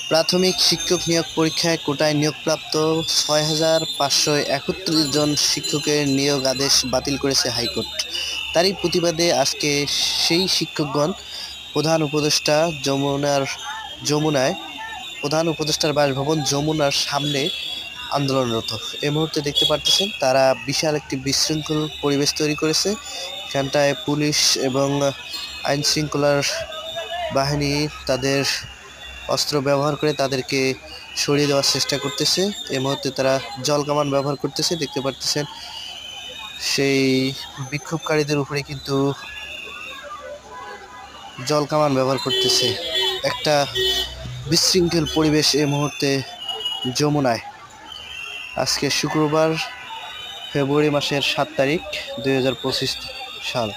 প্রাথমিক শিক্ষক নিয়োগ পরীক্ষায় কোটায় নিয়োগপ্রাপ্ত ৬,৫৩১ জন শিক্ষকের নিয়োগ আদেশ বাতিল করেছে হাইকোর্ট। তারই প্রতিবাদে আজকে সেই শিক্ষকগণ প্রধান উপদেষ্টার বাসভবন যমুনার সামনে আন্দোলনরত। এই মুহূর্তে দেখতে পারতেছেন তারা বিশাল একটি বিশৃঙ্খল পরিবেশ তৈরি করেছে। এখানটায় পুলিশ এবং আইন শৃঙ্খলার বাহিনী তাদের অস্ত্র ব্যবহার করে তাদেরকে সরিয়ে দেওয়ার চেষ্টা করতেছে। এই মুহূর্তে তারা জল কামান ব্যবহার করতেছে। দেখতে পারতেছেন সেই বিক্ষোভকারীদের উপরে কিন্তু জল কামান ব্যবহার করতেছে। একটা বিশৃঙ্খল পরিবেশ এই মুহূর্তে যমুনায়। আজকে শুক্রবার, ফেব্রুয়ারি মাসের 7 তারিখ 2025 সাল।